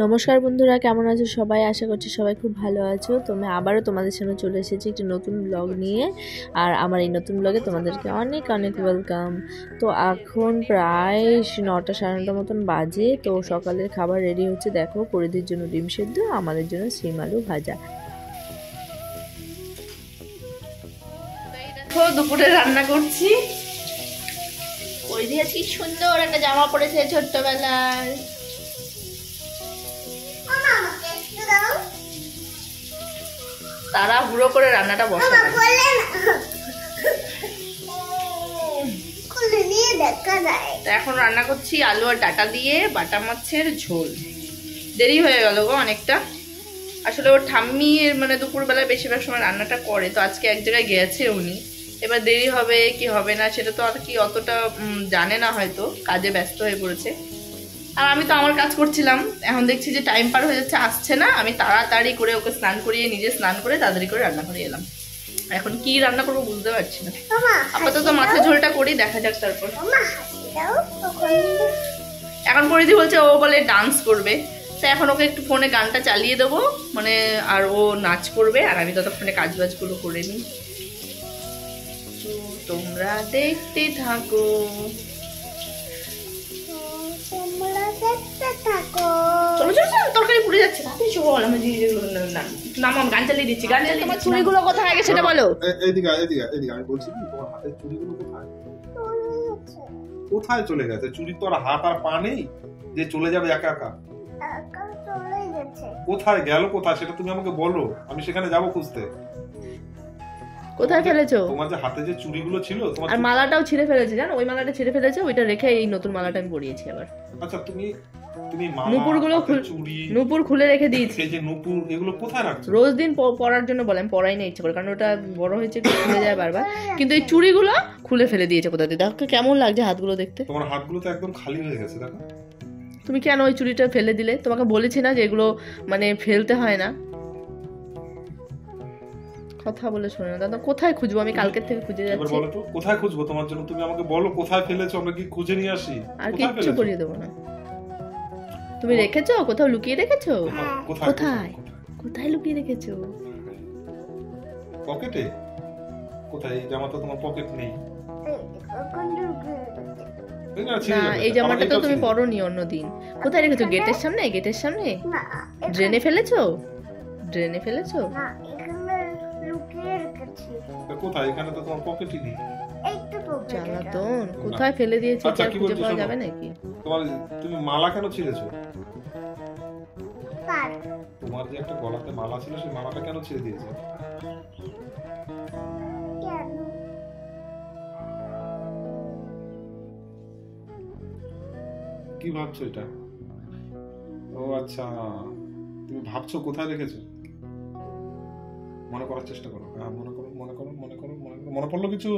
নমস্কার বন্ধুরা, কেমন আছো সবাই? আশা করছি সবাই খুব ভালো আছো। আমি আবারও তোমাদের সামনে চলে এসেছি একটি নতুন ব্লগ নিয়ে। আর আমার এই নতুন ব্লগে তোমাদেরকে অনেক অনেক ওয়েলকাম। তো এখন প্রায় 9টা সাড়ে 9টার মতন বাজে। তো সকালের খাবার রেডি হচ্ছে। দেখো, পরিধির জন্য ডিম সেদ্ধ, আমাদের জন্য সিম আলু ভাজা। দুপুরে রান্না করছি। পরিধি আজকে সুন্দর একটা জামা পরেছে ছোট্টবেলার। তারা হুড়ো করে রান্নাটা বসাবে। এখন রান্না করছি আলু আর ডাটা দিয়ে বাটা মাছের ঝোল। দেরি হয়ে গেল গো অনেকটা। আসলে ওর ঠাম্মি মানে দুপুরবেলায় বেশিরভাগ সময় রান্নাটা করে, তো আজকে এক জায়গায় গেছে উনি। এবার দেরি হবে কি হবে না সেটা তো আর কি অতটা জানে না, হয়তো কাজে ব্যস্ত হয়ে পড়েছে। আর আমি তো আমার কাজ করছিলাম। এখন দেখছি যে টাইম পার হয়ে যাচ্ছে, আসছে না। আমি তাড়াতাড়ি করে ওকে স্নান করিয়ে নিজে স্নান করে তাড়াতাড়ি করে রান্না করে এলাম। এখন কি রান্না করবো বুঝতে পারছি না। আপাতত মাছের ঝোলটা করি, দেখা যাক তারপর। এখন পরিধি বলছে ও বলে ডান্স করবে, তো এখন ওকে একটু ফোনে গানটা চালিয়ে দেবো মানে, আর ও নাচ করবে আর আমি ততক্ষণে কাজ বাজগুলো করে নিই। তোমরা দেখতে থাকো। তরকারি পুড়ে যাচ্ছে। নাম গান চালিয়ে দিচ্ছি। গান চালিয়ে তোমার চুড়িগুলো কোথায় গেছে সেটা বলো। এদিকে আমি বলছি কি, তোমার হাতের চুড়িগুলো কোথায় কোথায় চলে গেছে? চুড়ি তো আর হাত আর পা নেই যে চলে যাবে একা একা। কোথায় গেল, কোথায় সেটা তুমি আমাকে বলো, আমি সেখানে যাবো খুঁজতে। কোথায় ফেলেছো? তোমার যে হাতে যে চুড়িগুলো ছিল, তোমার আর মালাটাও ছিঁড়ে ফেলেছে, জানো? ওই মালাটা ছিঁড়ে ফেলেছে, ওইটা রেখে এই নতুন মালাটা আমি পরিয়েছি আবার। আচ্ছা, তুমি মালা নুপুরগুলো চুড়ি নুপুর খুলে রেখে দিয়েছি। এই যে নুপুর, এগুলো কোথায় রাখছো? রোজ দিন পরার জন্য বলে, আমি পরাই না ইচ্ছে করে, কারণ ওটা বড় হয়েছে, খুলে যায় বারবার। কিন্তু এই চুড়িগুলো খুলে ফেলে দিয়েছে কোথা দিয়ে। দেখো কেমন লাগছে হাতগুলো দেখতে। তোমার হাতগুলো তো একদম খালি হয়ে গেছে। দেখো তুমি কেন ওই চুড়িটা ফেলে দিলে? তোমাকে বলেছি না যে এগুলো মানে ফেলতে হয় না। কথা বলে শোনে না দাদা। কোথায় খুঁজবো আমি? কালকের থেকে খুঁজে যাচ্ছি। এবার বলো তো কোথায় খুঁজবো তোমার জন্য? তুমি আমাকে বলো কোথায় ফেলেছো, আমরা কি খুঁজে নিয়ে আসি? আর কিচ্ছু করিয়ে দেবো না। তুমি রেখেছো কোথাও? লুকিয়ে রেখেছো? কোথায় কোথায় লুকিয়ে রেখেছো? পকেটে? কোথায়? এই জামা তো তোমার পকেট নেই। না, এই জামাটা তো তুমি পরোনি অন্যদিন। কোথায় রেখেছো? গেটের সামনে? গেটের সামনে? ড্রেনে ফেলেছো? ড্রেনে ফেলেছো? কোথায়? এখানে তো তোমার পকেটই নেই। জ্বালাতন, কোথায় ফেলে দিয়েছো? আর খুঁজে পাওয়া যাবে নাকি? তুমি মালা কেন ছিঁড়েছো? তোমার যে একটা গলাতে মালা ছিল, সেই মালাটা কেন ছিঁড়ে দিয়েছো? কি ভাবছো এটা? ও আচ্ছা, তুমি ভাবছো কোথায় রেখেছো। মনে করার চেষ্টা করো। হ্যাঁ, মনে করো। মনে পড়লো কিছু?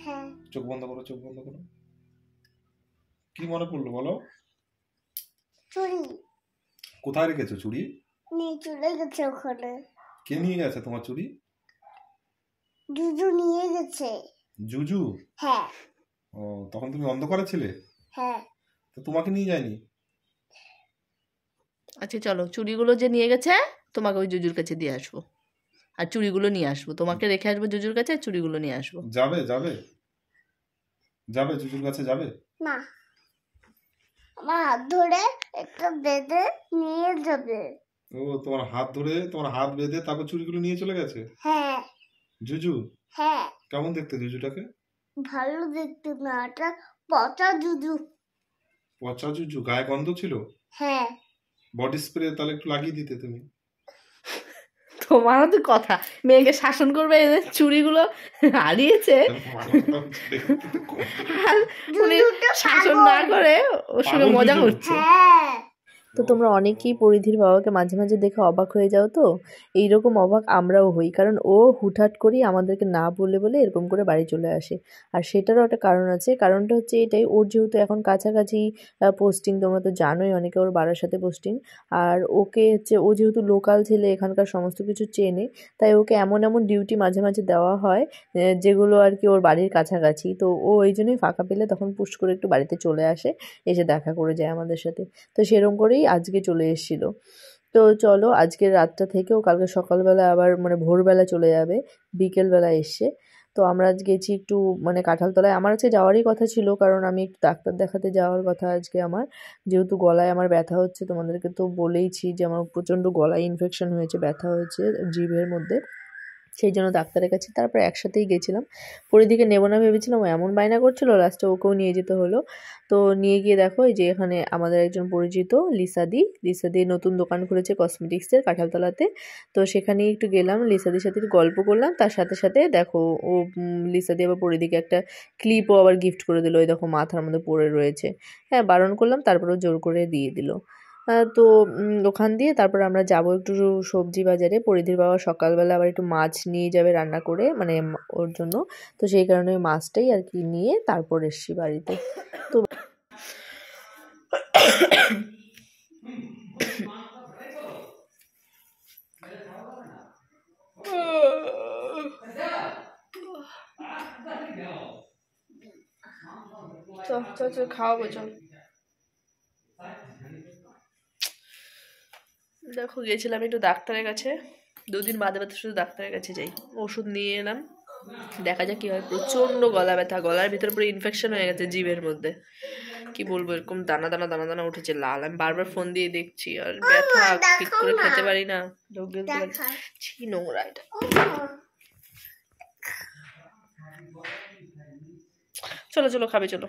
হ্যাঁ। চোখ বন্ধ করো। কি মনে পড়লো বলো? চুড়ি। কোথায় রেখেছো চুড়ি? চলে গেছে ওখানে। কে নিয়ে গেছে তোমার চুড়ি? জুজু নিয়ে গেছে। জুজু? হ্যাঁ। ও, তখন তুমি অন্ধকারে ছিলে? হ্যাঁ। তো তোমাকে নিয়ে যায়নি? আচ্ছা চলো, চুড়িগুলো যে নিয়ে গেছে তোমাকে ওই জুজুর কাছে দিয়ে আসবো, আর চুড়িগুলো নিয়ে আসবো। তোমাকে রেখে আসবো জুজুর কাছে, আর চুড়িগুলো নিয়ে আসবো। যাবে জুজুর কাছে যাবে না? আমার হাত ধরে একটা বেঁধে নিয়ে যাবে। ও, তোমার হাত বেঁধে তারপর চুড়িগুলো নিয়ে চলে গেছে? হ্যাঁ। জুজু? হ্যাঁ। কেমন দেখতে জুজুটাকে? ভালো দেখতে না, এটা পচা জুজু। পচা জুজু? গায়ে গন্ধ ছিল? হ্যাঁ। বডি স্প্রে তাহলে একটু লাগিয়ে দিতে তুমি। তোমারও তো কথা, মেয়েকে শাসন করবে। চুড়িগুলো হারিয়েছে, শাসন না করে ওর সঙ্গে মজা করছে। তো তোমরা অনেকেই পরিধির বাবাকে মাঝে মাঝে দেখে অবাক হয়ে যাও, তো এইরকম অবাক আমরাও হই, কারণ ও হুটহাট করেই আমাদেরকে না বলে বলে এরকম করে বাড়ি চলে আসে। আর সেটারও একটা কারণ আছে, কারণটা হচ্ছে এটাই, ওর যেহেতু এখন কাছাকাছি পোস্টিং, তোমরা তো জানোই অনেকে ওর বাড়ার সাথে পোস্টিং, আর ওকে হচ্ছে ও যেহেতু লোকাল ছেলে এখানকার সমস্ত কিছু চেনে, তাই ওকে এমন এমন ডিউটি মাঝে মাঝে দেওয়া হয় যেগুলো আর কি ওর বাড়ির কাছাকাছি। তো ও ওই জন্যই ফাঁকা পেলে তখন পুশ করে একটু বাড়িতে চলে আসে, এসে দেখা করে যায় আমাদের সাথে। তো সেরকম করেই আজকে চলে এসেছিল। তো চলো আজকের রাতটা থেকেও কালকে সকালবেলা আবার মানে ভোরবেলা চলে যাবে, বিকেলবেলা এসে। তো আমরা আজ গেছি একটু মানে কাঁঠালতলায়, আমার আজকে যাওয়ারই কথা ছিল, কারণ আমি একটু ডাক্তার দেখাতে যাওয়ার কথা আজকে আমার, যেহেতু গলায় আমার ব্যথা হচ্ছে, তোমাদেরকে তো বলেইছি যে আমার প্রচণ্ড গলায় ইনফেকশন হয়েছে, ব্যথা হয়েছে জিভের মধ্যে, সেই জন্য ডাক্তারের কাছে তারপর একসাথেই গেছিলাম। পরিদিকে নেবো না ভেবেছিলাম, ও এমন বায়না করছিল, লাস্টে ওকেও নিয়ে যেতে হলো। তো নিয়ে গিয়ে দেখো এই যে এখানে আমাদের একজন পরিচিত লিসাদি নতুন দোকান খুলেছে কসমেটিক্সের কাঁঠালতলাতে। তো সেখানেই একটু গেলাম, লিসাদির সাথে একটু গল্প করলাম, তার সাথে সাথে দেখো ও লিসাদি আবার পরিদিকে একটা ক্লিপও আবার গিফট করে দিল, ওই দেখো মাথার মধ্যে পড়ে রয়েছে। হ্যাঁ, বারণ করলাম, তারপরেও জোর করে দিয়ে দিল। তো ওখান দিয়ে তারপর আমরা যাব একটু সবজি বাজারে। পরিধির বাবা সকালবেলা আবার একটু মাছ নিয়ে যাবে রান্না করে, মানে ওর জন্য। তো সেই কারণে ওই মাছটাই আর কি নিয়ে তারপর এসছি বাড়িতে। তো খাওয়াবো, চল। দেখো গেছিলাম একটু ডাক্তারের কাছে, 2 দিন বাদে বাদে শুধু ডাক্তারের কাছে যাই, ওষুধ নিয়ে এলাম, দেখা যাক কি হয়। প্রচন্ড গলা ব্যথা, গলার ভিতরে পুরো ইনফেকশন হয়ে গেছে জিভের মধ্যে, কি বলবো, এরকম দানা দানা দানা দানা উঠেছে লাল। আমি বারবার ফোন দিয়ে দেখছি, আর ব্যথা ঠিক করে খেতে পারি না, ঢোক গিলতে পারি, ছি নোংরা এটা। চলো চলো খাবে চলো।